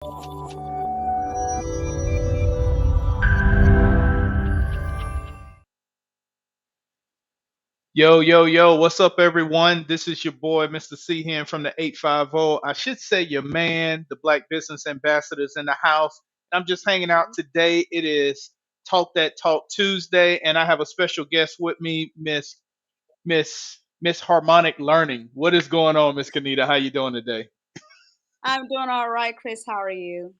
Yo, yo, yo, what's up, everyone? This is your boy, Mr. C here from the 850. I should say your man, the Black Business Ambassadors in the house. I'm just hanging out today. It is Talk That Talk Tuesday, and I have a special guest with me, Miss Harmonic Learning. What is going on, Miss Kanita? How you doing today? I'm doing all right, Chris. How are you?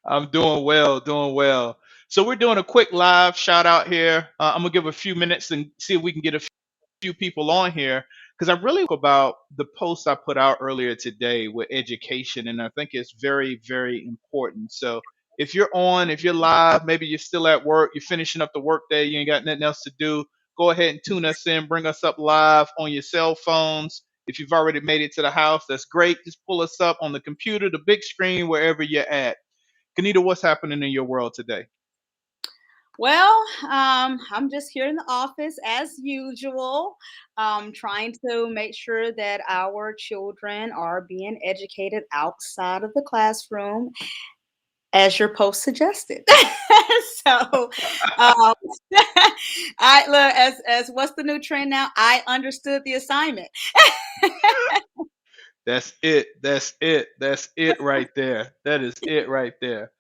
I'm doing well, doing well. So we're doing a quick live shout out here. I'm gonna give a few minutes and see if we can get a few people on here because I really about the post I put out earlier today with education, and I think it's very, very important. So if you're live, maybe you're still at work, you're finishing up the workday, you ain't got nothing else to do. Go ahead and tune us in, bring us up live on your cell phones. If you've already made it to the house, that's great. Just pull us up on the computer, the big screen, wherever you're at. Kanita, what's happening in your world today? Well, I'm just here in the office as usual, trying to make sure that our children are being educated outside of the classroom, as your post suggested. so, um, I look as what's the new trend now? I understood the assignment. That's it. That's it. That's it right there. That is it right there.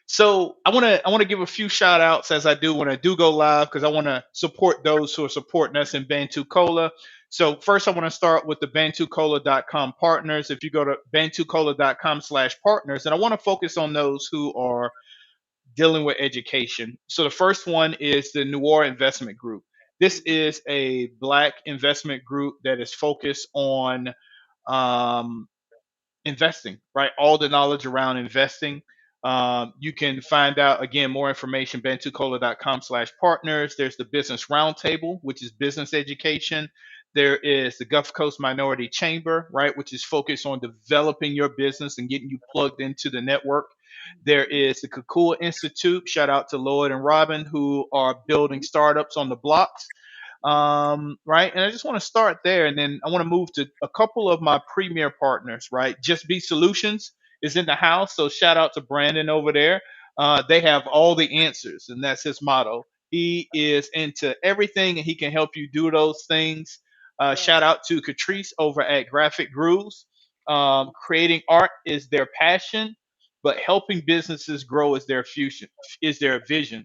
So I want to give a few shout outs as I do when I do go live because I want to support those who are supporting us in Bantu Cola. So first I want to start with the bantucola.com partners. If you go to bantucola.com/partners, and I want to focus on those who are dealing with education. So the first one is the Noir Investment Group. This is a black investment group that is focused on um, investing, right? All the knowledge around investing. You can find out again more information bantucola.com/partners. There's the Business Roundtable, which is business education. There is the Gulf Coast Minority Chamber, right, which is focused on developing your business and getting you plugged into the network. There is the Kakua Institute. Shout out to Lloyd and Robin who are building startups on the blocks, right? And I just want to start there, and then I want to move to a couple of my premier partners, right? Just Be Solutions is in the house, so shout out to Brandon over there. They have all the answers, and that's his motto. He is into everything, and he can help you do those things. Shout Yes. out to Catrice over at Graphic Grooves. Creating art is their passion, but helping businesses grow is their fusion, is their vision.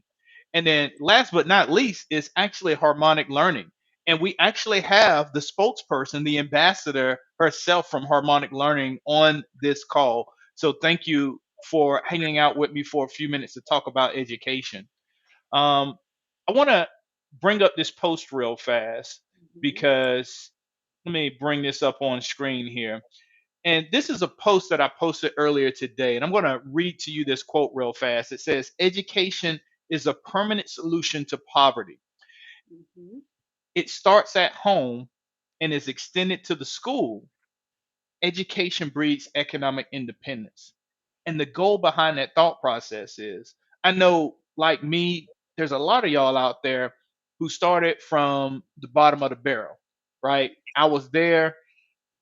And then last but not least is actually harmonic learning. And we actually have the spokesperson, the ambassador herself from Harmonic Learning on this call. So thank you for hanging out with me for a few minutes to talk about education. Um, I want to bring up this post real fast Mhm. because let me bring this up on screen here. And this is a post that I posted earlier today. And I'm going to read to you this quote real fast. It says, education is a permanent solution to poverty. Mhm. It starts at home and is extended to the school. Education breeds economic independence. And the goal behind that thought process is I know, like me, there's a lot of y'all out there who started from the bottom of the barrel, right? I was there,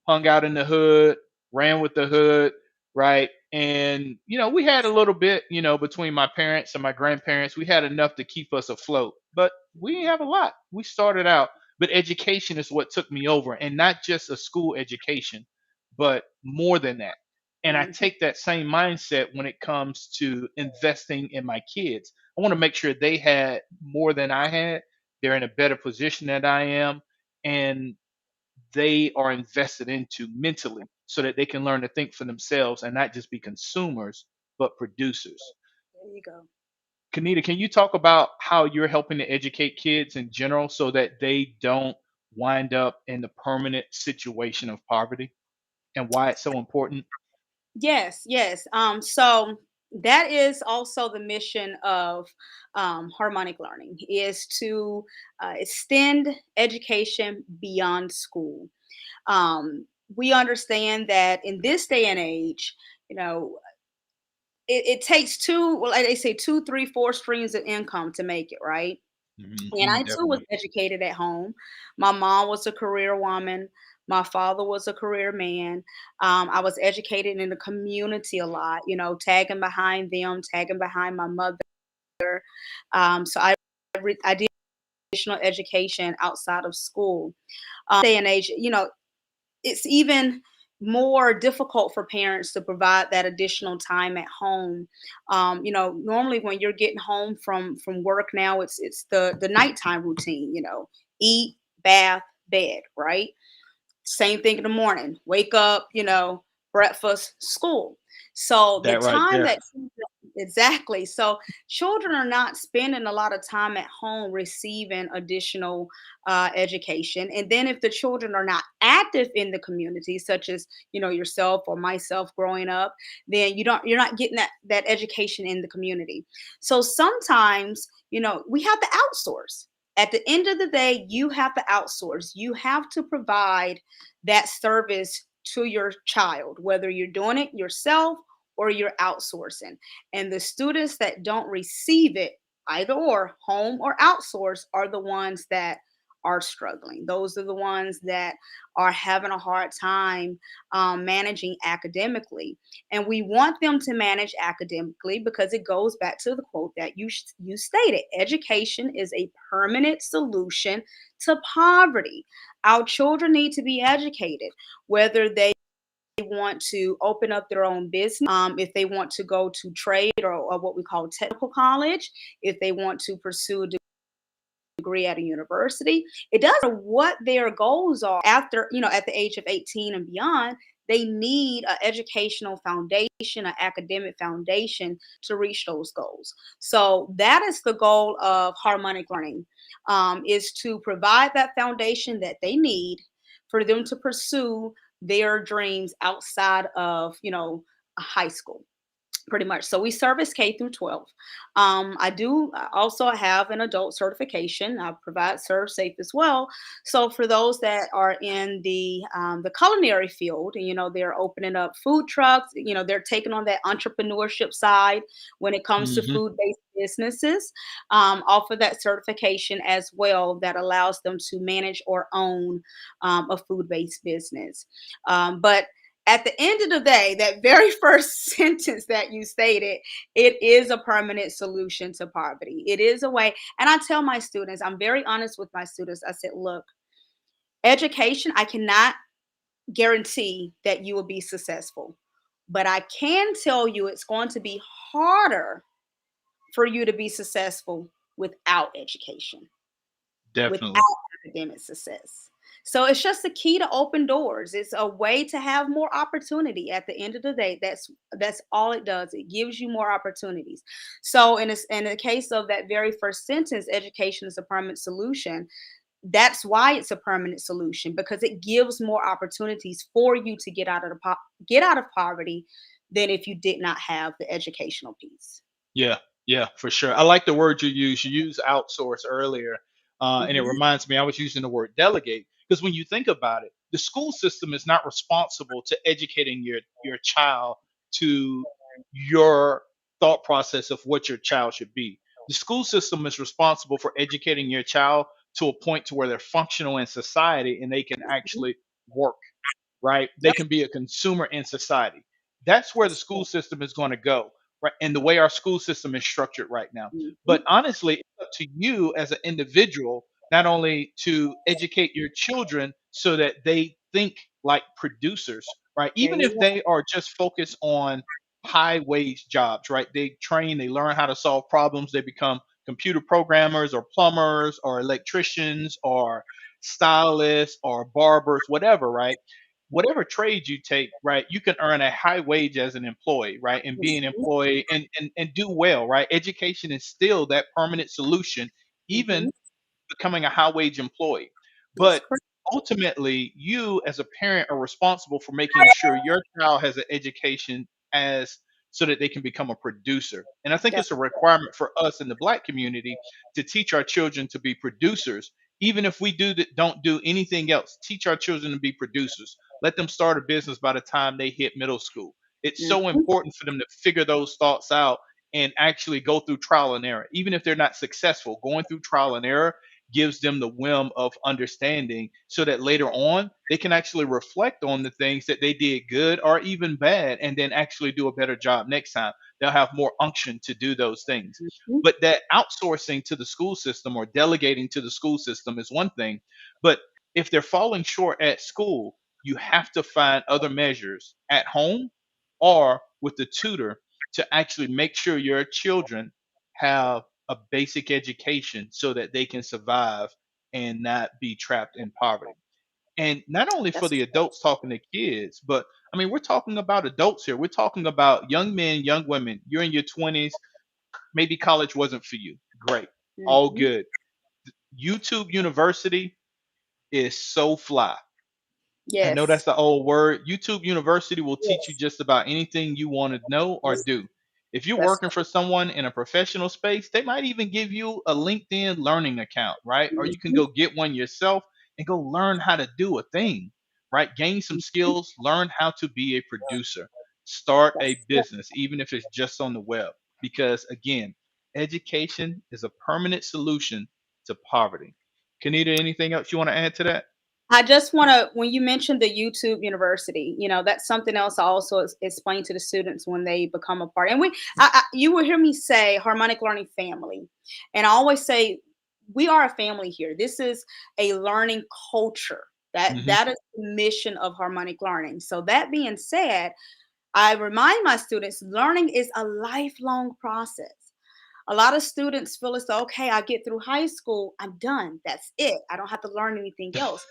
hung out in the hood, ran with the hood, right? And, we had a little bit, between my parents and my grandparents, we had enough to keep us afloat, but we didn't have a lot. We started out, but education is what took me over, and not just a school education, but more than that. And I Mhm. take that same mindset when it comes to investing in my kids. I want to make sure they had more than I had. They're in a better position than I am. And they are invested into mentally so that they can learn to think for themselves and not just be consumers, but producers. There you go. Kanita, can you talk about how you're helping to educate kids in general so that they don't wind up in the permanent situation of poverty and why it's so important? Yes, yes. So that is also the mission of harmonic learning is to extend education beyond school. We understand that in this day and age, you know, it takes two, well, like they say, two, three, four streams of income to make it, right? And I too was Definitely. educated at home. My mom was a career woman. My father was a career man. I was educated in the community a lot, tagging behind them, tagging behind my mother. So I did additional education outside of school. Day and age, it's even more difficult for parents to provide that additional time at home. Normally when you're getting home from work now, it's the nighttime routine. Eat, bath, bed, right? Same thing in the morning. Wake up, breakfast, school. So the That right time there. that exactly. So children are not spending a lot of time at home receiving additional education. And then if the children are not active in the community, such as yourself or myself growing up, then you're not getting that education in the community. So sometimes we have to outsource. At the end of the day, you have to outsource. You have to provide that service to your child, whether you're doing it yourself or you're outsourcing. And the students that don't receive it, either or, home or outsource, are the ones that are struggling. Those are the ones that are having a hard time managing academically. And we want them to manage academically because it goes back to the quote that you stated: education is a permanent solution to poverty. Our children need to be educated, whether they want to open up their own business, if they want to go to trade or what we call technical college, if they want to pursue a degree at a university. It doesn't matter what their goals are after, at the age of 18 and beyond. They need an educational foundation, an academic foundation to reach those goals. So that is the goal of harmonic learning, is to provide that foundation that they need for them to pursue their dreams outside of, high school, pretty much. So we service K through 12. I do also have an adult certification. I provide Serve Safe as well. So for those that are in the culinary field, and they're opening up food trucks. They're taking on that entrepreneurship side when it comes to Hmm. food-based businesses. Offer that certification as well that allows them to manage or own a food-based business. But at the end of the day, that very first sentence that you stated, it is a permanent solution to poverty. It is a way. And I tell my students, I'm very honest with my students. I said, look, education, I cannot guarantee that you will be successful, but I can tell you it's going to be harder for you to be successful without education, without Definitely. academic success. So it's just a key to open doors. It's a way to have more opportunity. At the end of the day, that's all it does. It gives you more opportunities. So in the case of that very first sentence, education is a permanent solution. That's why it's a permanent solution, because it gives more opportunities for you to get out of poverty than if you did not have the educational piece. Yeah, yeah, for sure. I like the word you use. You used outsource earlier, and it Hmm. reminds me I was using the word delegate because when you think about it, the school system is not responsible to educating your child to your thought process of what your child should be. The school system is responsible for educating your child to a point to where they're functional in society and they can actually work, right? They Yep. can be a consumer in society. That's where the That's school cool. system is going to go, right? And the way our school system is structured right now. But Mhm. honestly, it's up to you as an individual not only to educate your children so that they think like producers, right? There Even you if go. they are just focused on high wage jobs, right? They train, they learn how to solve problems, they become computer programmers or plumbers or electricians or stylists or barbers, whatever, right? Whatever trade you take, right, you can earn a high wage as an employee, right, and be an Mhm. employee and do well, right? Education is still that permanent solution, Mhm. even becoming a high wage employee. That's But correct. ultimately, you as a parent are responsible for making sure your child has an education as so that they can become a producer. And I think That's it's a requirement for us in the black community to teach our children to be producers. Even if we don't do anything else, teach our children to be producers. Let them start a business by the time they hit middle school. It's so Mhm. important for them to figure those thoughts out and actually go through trial and error. Even if they're not successful, going through trial and error gives them the whim of understanding so that later on they can actually reflect on the things that they did good or even bad and then actually do a better job next time. They'll have more unction to do those things. Mhm. But that outsourcing to the school system or delegating to the school system is one thing. But if they're falling short at school, you have to find other measures at home or with the tutor to actually make sure your children have a basic education so that they can survive and not be trapped in poverty. And not only for That's the adults talking to kids, but I mean, we're talking about adults here. We're talking about young men, young women. You're in your 20s. Maybe college wasn't for you. Great. All Mhm. good. YouTube University is so fly. I know that's Yes. the old word. YouTube University will teach you Yes. just about anything you want to know or Yes. do. If you're That's working for someone in a professional space, they might even give you a LinkedIn learning account, right? Or you can mhm. go get one yourself and go learn how to do a thing, right? Gain some Mhm. skills, learn how to be a producer, start a That's it. business, even if it's just on the web. Because again, education is a permanent solution to poverty. Kanita, anything else you want to add to that? I just want to, when you mentioned the YouTube University, that's something else I also explain to the students when they become a part. And you will hear me say harmonic learning family, and I always say we are a family here. This is a learning culture. That Hmm. that is the mission of harmonic learning. So that being said, I remind my students learning is a lifelong process. A lot of students feel as though, okay, I get through high school, I'm done. That's it. I don't have to learn anything else.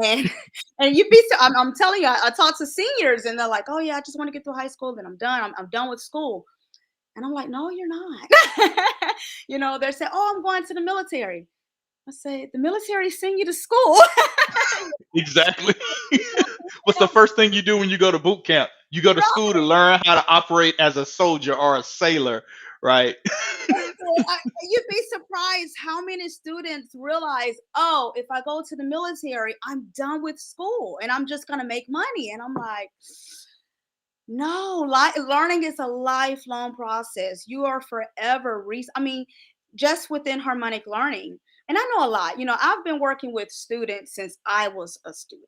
And and you'd be so I'm telling you, I talk to seniors and they're like, "Oh yeah, I just want to get through high school, then I'm done. I'm done with school." And I'm like, "No, you're not." They're saying, "Oh, I'm going to the military." I say, "The military send you to school." Exactly. What's the first thing you do when you go to boot camp? You go to school to Right. learn how to operate as a soldier or a sailor, right? You'd be surprised how many students realize, oh, if I go to the military, I'm done with school and I'm just going to make money. And I'm like, no, learning is a lifelong process. You are forever I mean, just within harmonic learning. And I know a lot. I've been working with students since I was a student.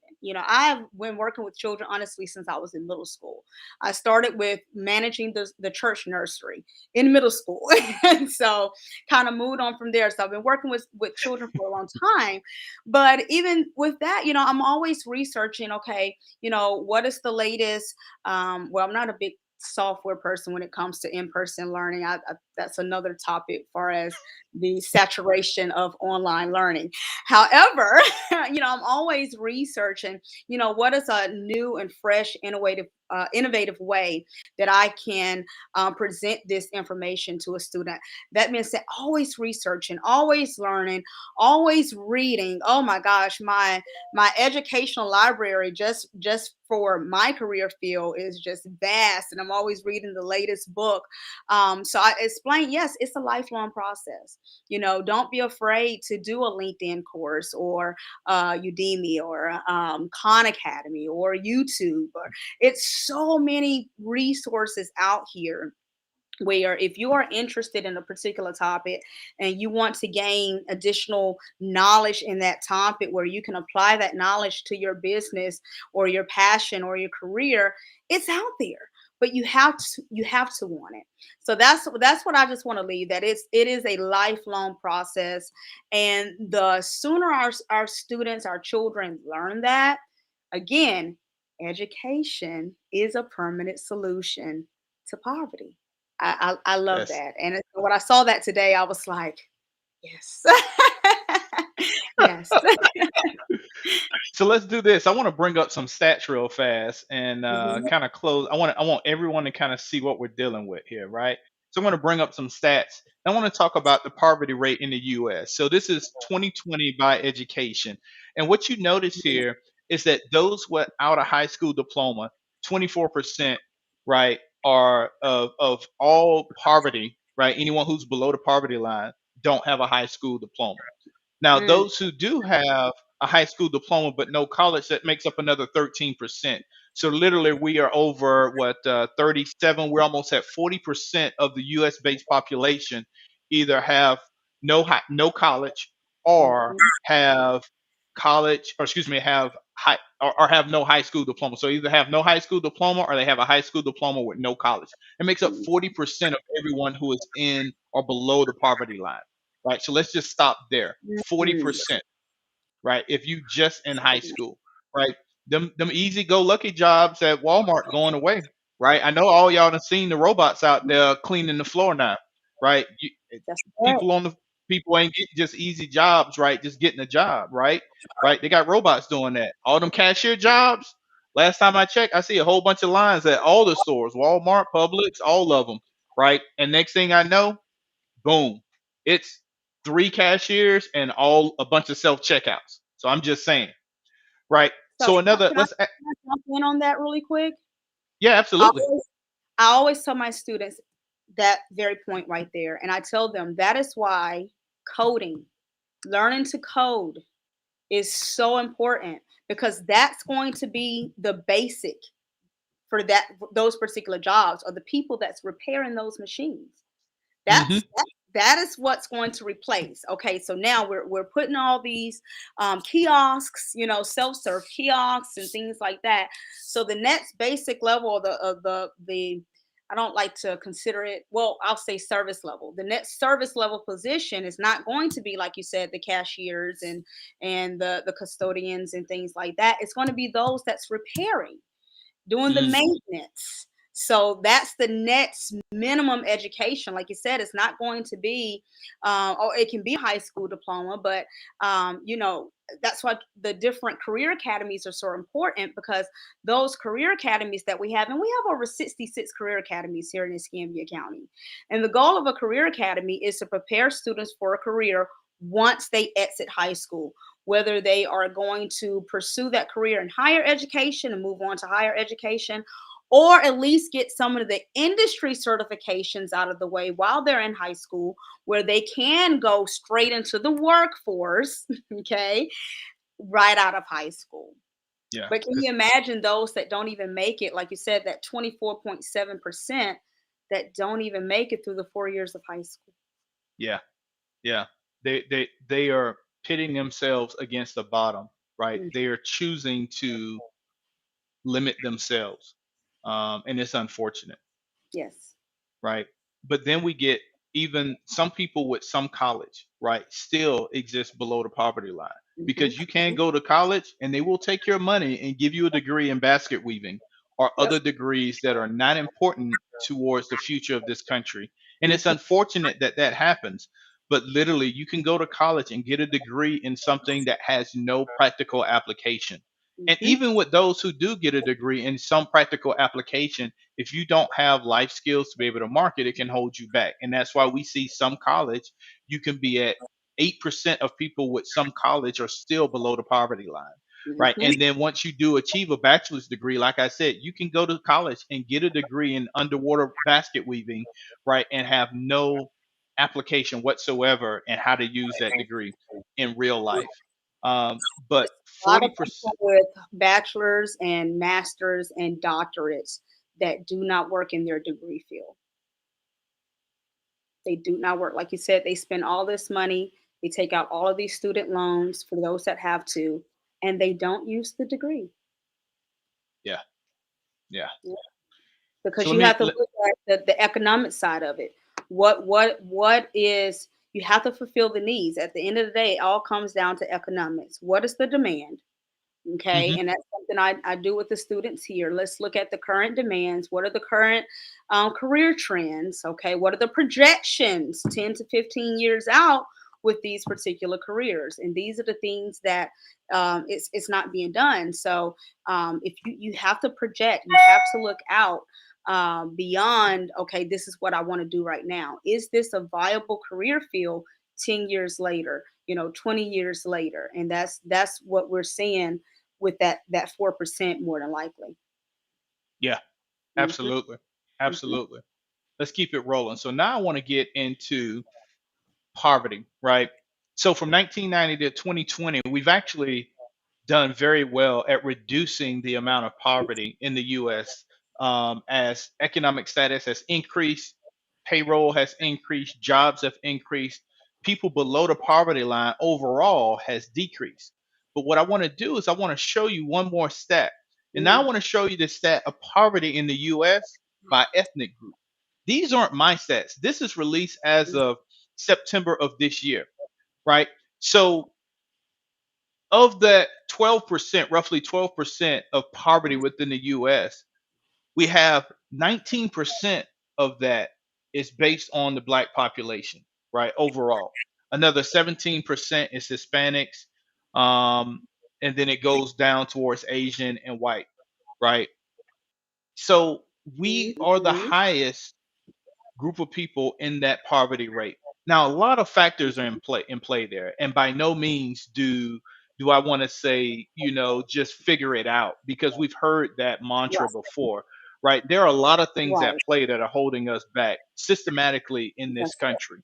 I've been working with children honestly since I was in middle school. I started with managing the church nursery in middle school. And so kind of moved on from there. So I've been working with children for a long time. But even with that, I'm always researching, okay, what is the latest well, I'm not a big software person when it comes to in-person learning. That's another topic, far as the saturation of online learning. However, I'm always researching. What is a new and fresh, innovative way that I can present this information to a student. That means that always researching, always learning, always reading. Oh my gosh, my educational library just for my career field is just vast, and I'm always reading the latest book. So I explain, yes, it's a lifelong process. Don't be afraid to do a LinkedIn course or Udemy or Khan Academy or YouTube. Or it's so many resources out here where if you are interested in a particular topic and you want to gain additional knowledge in that topic where you can apply that knowledge to your business or your passion or your career, it's out there, but you have to want it. So that's what I just want to leave, that it is a lifelong process, and the sooner our students, our children learn that, again, education is a permanent solution to poverty. I love That's that, and when I saw that today, I was like, "Yes." Yes. So let's do this. I want to bring up some stats real fast and Mhm. kind of close. I want everyone to kind of see what we're dealing with here, right? So I'm going to bring up some stats. I want to talk about the poverty rate in the U.S. So this is 2020 by education, and what you notice here is that those without a high school diploma, 24%, right, are of all poverty, right? Anyone who's below the poverty line don't have a high school diploma. Now, Mm, those who do have a high school diploma but no college, that makes up another 13%. So literally, we are over 37. We're almost at 40% of the U.S. based population either have no college or Mhm. have college, or excuse me, have high or have no high school diploma. So either have no high school diploma or they have a high school diploma with no college. It makes up 40% of everyone who is in or below the poverty line. Right. So let's just stop there. Mhm. 40%, right? If you just in high school, right? Them easy go lucky jobs at Walmart going away, right? I know all y'all done seen the robots out there cleaning the floor now, right? That's People correct. on the people ain't getting just easy jobs, right? Just getting a job, right? Right? They got robots doing that. All them cashier jobs. Last time I checked, I see a whole bunch of lines at all the stores, Walmart, Publix, all of them, right? And next thing I know, boom, it's three cashiers and all a bunch of self checkouts. So I'm just saying, right? So So another, can I jump in on that really quick? yeah, I absolutely. always, I always tell my students that very point right there, and I tell them that is why coding, learning to code, is so important because that's going to be the basic for those particular jobs or the people that's repairing those machines. Hmm. That is what's going to replace. Okay, so now we're putting all these kiosks, self-serve kiosks and things like that. So the next basic level of the I don't like to consider it. Well, I'll say service level. The next service level position is not going to be like you said, the cashiers and the custodians and things like that. It's going to be those that's repairing, doing the Mm, maintenance. So that's the next minimum education. Like you said, it's not going to be, or it can be a high school diploma, but that's why the different career academies are so important because those career academies that we have, and we have over 66 career academies here in Escambia County. And the goal of a career academy is to prepare students for a career once they exit high school, whether they are going to pursue that career in higher education and move on to higher education, or at least get some of the industry certifications out of the way while they're in high school, where they can go straight into the workforce, okay, right out of high school. yeah, But can you because imagine those that don't even make it? Like you said, that 24.7% that don't even make it through the 4 years of high school. yeah, yeah, they are pitting themselves against the bottom, right? Mm, They are choosing to limit themselves, and it's unfortunate. yes. Right? But then we get even some people with some college, right, still exist below the poverty line Hmm. because you can go to college and they will take your money and give you a degree in basket weaving or Yep. other degrees that are not important towards the future of this country. And it's Hmm. unfortunate that that happens. But literally, you can go to college and get a degree in something that has no practical application. And Hmm. even with those who do get a degree in some practical application, if you don't have life skills to be able to market, it can hold you back. And that's why we see some college, you can be at 8% of people with some college are still below the poverty line. Right. Hmm. And then once you do achieve a bachelor's degree, like I said, you can go to college and get a degree in underwater basket weaving, right, and have no application whatsoever and how to use that degree in real life. But A lot of 40%, people with bachelors and masters and doctorates that do not work in their degree field. They do not work. Like you said, they spend all this money, they take out all of these student loans for those that have to, and they don't use the degree. yeah, yeah. Yeah. So Because let you me, have to look at the economic side of it. What is, you have to fulfill the needs. At the end of the day, it all comes down to economics. What is the demand? Okay, mhm, and that's something I do with the students here. Let's look at the current demands. What are the current career trends? Okay, what are the projections 10 to 15 years out with these particular careers? And these are the things that it's not being done. So if you have to project, you have to look out beyond, okay, this is what I want to do right now. Is this a viable career field 10 years later? 20 years later, and that's what we're seeing with that 4% more than likely. yeah. Mhm, Absolutely. mhm, Absolutely. Let's keep it rolling. So now I want to get into poverty, right? So from 1990 to 2020, we've actually done very well at reducing the amount of poverty in the US, as economic status has increased, payroll has increased, jobs have increased. people below the poverty line overall has decreased. But what I want to do is I want to show you one more stat. And now I Mm, want to show you the stat of poverty in the US by ethnic group. These aren't my stats. This is released as of September of this year, right? So of that 12%, roughly 12% of poverty within the US, we have 19% of that is based on the black population, right? Overall, another 17% is Hispanics, um, and then it goes down towards Asian and white, right? So we are the mhm. highest group of people in that poverty rate. Now, a lot of factors are in play there, and by no means do I want to say, just figure it out, because we've heard that mantra Right, before, right? There are a lot of things at right. play that are holding us back systematically in this That's right. country.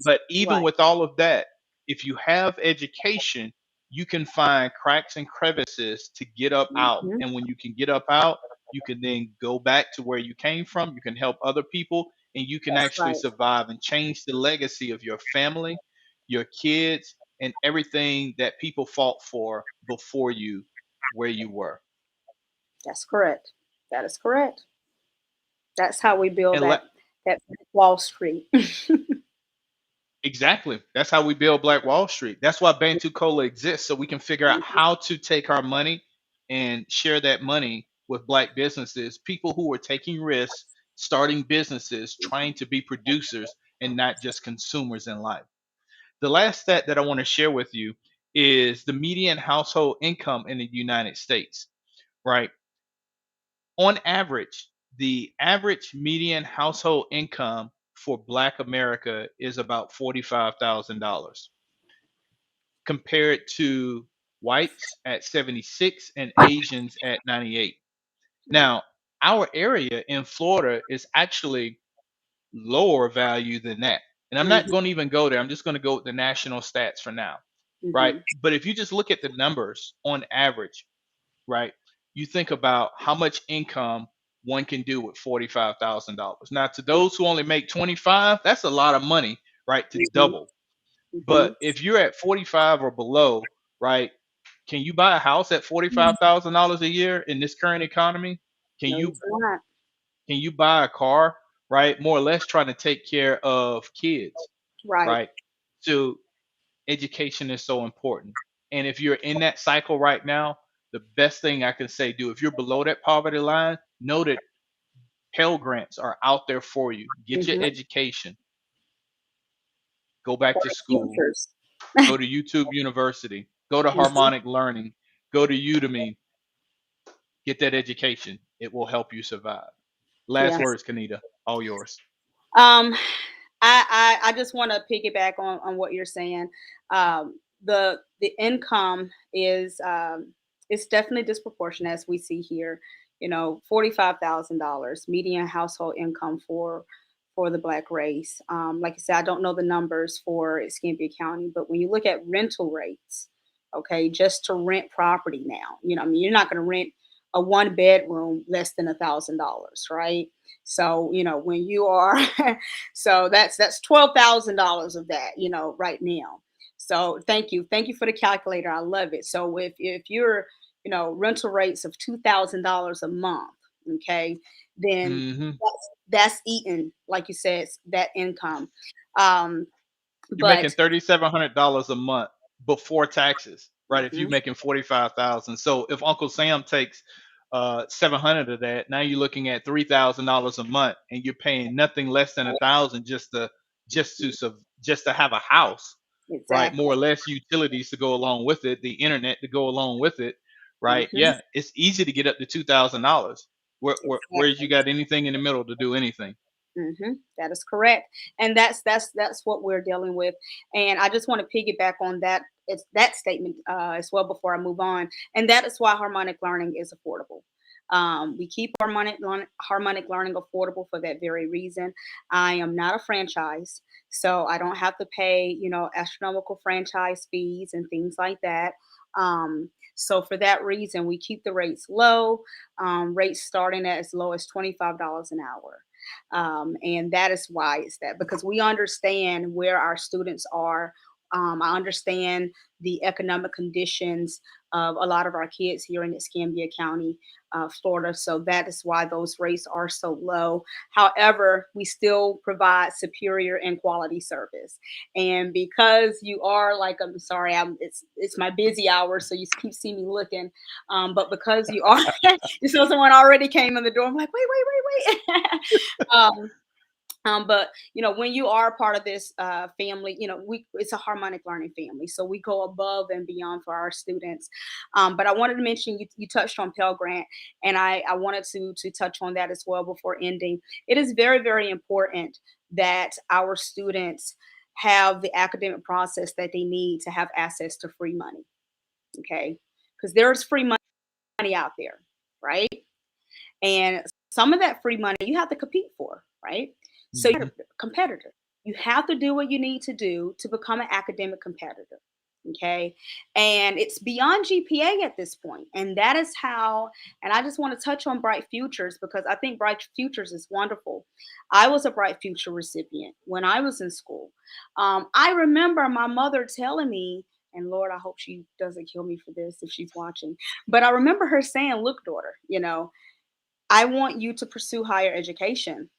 But even Right. with all of that, if you have education, you can find cracks and crevices to get up out. Mhm. And when you can get up out, you can then go back to where you came from. You can help other people, and you can That's actually right. survive and change the legacy of your family, your kids, and everything that people fought for before you, where you were. That's correct. That is correct. That's how we build And let that Wall Street. Exactly. That's how we build Black Wall Street. That's why Bantu Cola exists, so we can figure out Mhm. how to take our money and share that money with Black businesses, people who are taking risks, starting businesses, trying to be producers and not just consumers in life. The last stat that I want to share with you is the median household income in the United States, right? On average, the average median household income for Black America is about $45,000, compared to whites at 76 and Asians at 98. Now, our area in Florida is actually lower value than that. And I'm not Mhm. going to even go there. I'm just going to go with the national stats for now, right? Mhm. But if you just look at the numbers on average, right? You think about how much income one can do with $45,000. Now, to those who only make 25, that's a lot of money, right? To Mhm. double. But Mhm. if you're at 45 or below, right? Can you buy a house at Mhm. $45,000 a year in this current economy? Can No, you you cannot. can you buy a car, right? More or less trying to take care of kids, Right. right? So education is so important. And if you're in that cycle right now, the best thing I can say do, if you're below that poverty line, know that Pell Grants are out there for you. Get your Mhm. education, go back For to the school, futures. go to YouTube University, go to Mhm. Harmonic Learning, go to Udemy, get that education. It will help you survive. Last Yes. words, Kanita, all yours. Um, I just want to piggyback on what you're saying. The income is it's definitely disproportionate as we see here. $45,000 median household income for the Black race. Like I said, I don't know the numbers for Escambia County, but when you look at rental rates, okay, just to rent property now, I mean, you're not going to rent a one bedroom less than $1,000, right? So, when you are, so that's $12,000 of that, right now. So thank you for the calculator. I love it. So if you're, rental rates of $2,000 a month, okay, then Hmm. that's eating, like you said, that income. Um, You're making but $3,700 a month before taxes, right? If you're mhm, making 45,000. So if Uncle Sam takes 700 of that, now you're looking at $3,000 a month, and you're paying nothing less than 1,000 just to have a house, right? More exactly. or less utilities to go along with it, the internet to go along with it, right? Hmm. Yeah, it's easy to get up to $2,000. Whereas you Exactly. got anything in the middle to do anything. That is correct, and that's what we're dealing with. And I just want to piggyback on that statement as well before I move on. And that is why harmonic learning is affordable. We keep harmonic learning affordable for that very reason. I am not a franchise, so I don't have to pay astronomical franchise fees and things like that. So for that reason, we keep the rates low. Rates starting at as low as $25 an hour. And that is why it's that, because we understand where our students are. I understand the economic conditions of a lot of our kids here in Escambia County, Florida. So that is why those rates are so low. However, we still provide superior and quality service. And because you are like, I'm sorry, it's my busy hours, so you keep seeing me looking. But because you are, you saw someone already came in the door. I'm like, wait, wait, wait, wait. um, but when you are part of this family, it's a harmonic learning family, so we go above and beyond for our students. But I wanted to mention, you touched on Pell Grant, and I wanted to touch on that as well before ending. It is very, very important that our students have the academic process that they need to have access to free money. Okay, because there's free money out there, right? And some of that free money you have to compete for, right? So you're Hmm. a competitor. You have to do what you need to do to become an academic competitor. Okay. And it's beyond GPA at this point. And that is how, and I just want to touch on Bright Futures because I think Bright Futures is wonderful. I was a Bright Future recipient when I was in school. I remember my mother telling me, and Lord, I hope she doesn't kill me for this if she's watching, but I remember her saying, look, daughter, I want you to pursue higher education,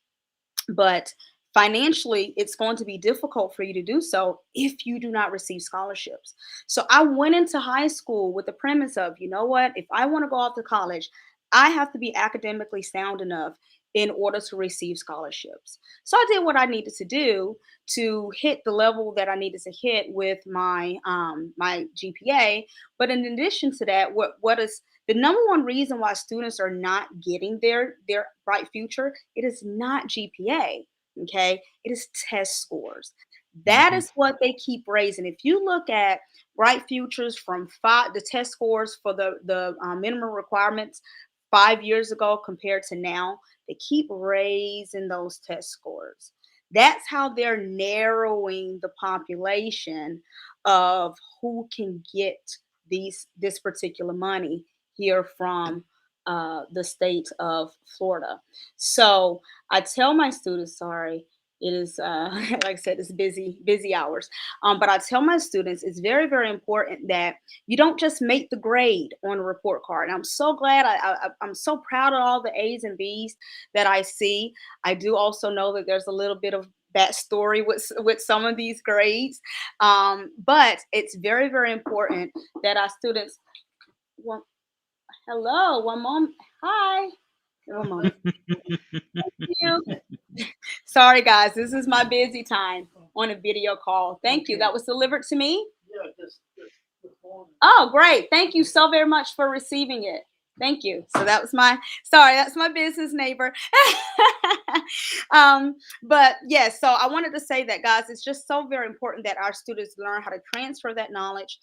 but financially, it's going to be difficult for you to do so if you do not receive scholarships. So I went into high school with the premise of, you know what, if I want to go off to college, I have to be academically sound enough in order to receive scholarships. So I did what I needed to do to hit the level that I needed to hit with my GPA. But in addition to that, what is the number one reason why students are not getting their bright future? It is not GPA. Okay, it is test scores. That Hmm. is what they keep raising. If you look at bright futures from the test scores for the minimum requirements 5 years ago compared to now, they keep raising those test scores. That's how they're narrowing the population of who can get this particular money here from the state of Florida. So I tell my students, sorry, it is like I said, it's busy hours. But I tell my students it's very, very important that you don't just make the grade on a report card. And I'm so glad, I'm so proud of all the A's and B's that I see. I do also know that there's a little bit of backstory with some of these grades, but it's very, very important that our students. Well, hello, one moment. Hi, one moment. Thank you. Sorry, guys, this is my busy time on a video call. Thank you. That was delivered to me. Oh, great. Thank you so very much for receiving it. Thank you. So that was that's my business neighbor. But yes, so I wanted to say that, guys, it's just so very important that our students learn how to transfer that knowledge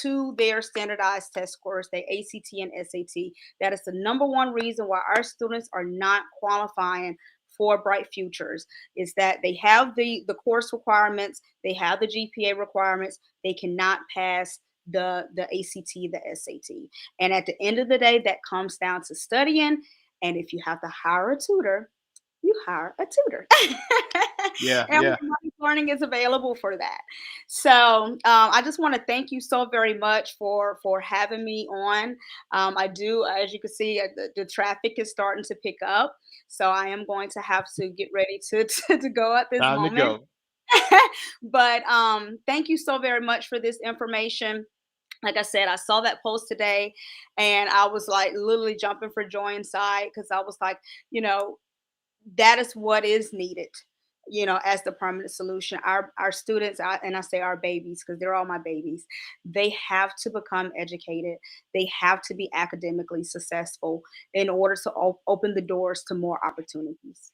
to their standardized test scores, their ACT and SAT. That is the number one reason why our students are not qualifying for bright futures, is that they have the course requirements, they have the GPA requirements, they cannot pass the ACT, the SAT. And at the end of the day, that comes down to studying. And if you have to hire a tutor, you hire a tutor. Yeah, And yeah. learning is available for that. So I just want to thank you so very much for having me on. I do, as you can see, the traffic is starting to pick up. So I am going to have to get ready to go at this Time to moment. go. But thank you so very much for this information. Like I said, I saw that post today and I was like literally jumping for joy inside because I was like, you know, that is what is needed, as the permanent solution. Our students, and I say our babies because they're all my babies, they have to become educated. They have to be academically successful in order to open the doors to more opportunities.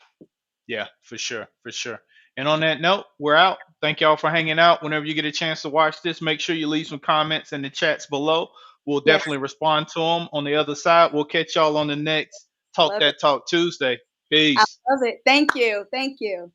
Yeah, for sure, for sure. And on that note, we're out. Thank y'all for hanging out. Whenever you get a chance to watch this, make sure you leave some comments in the chats below. We'll Yes, definitely respond to them on the other side. We'll catch y'all on the next I Talk love it. That Talk Tuesday. I Peace. love it. Thank you. Thank you.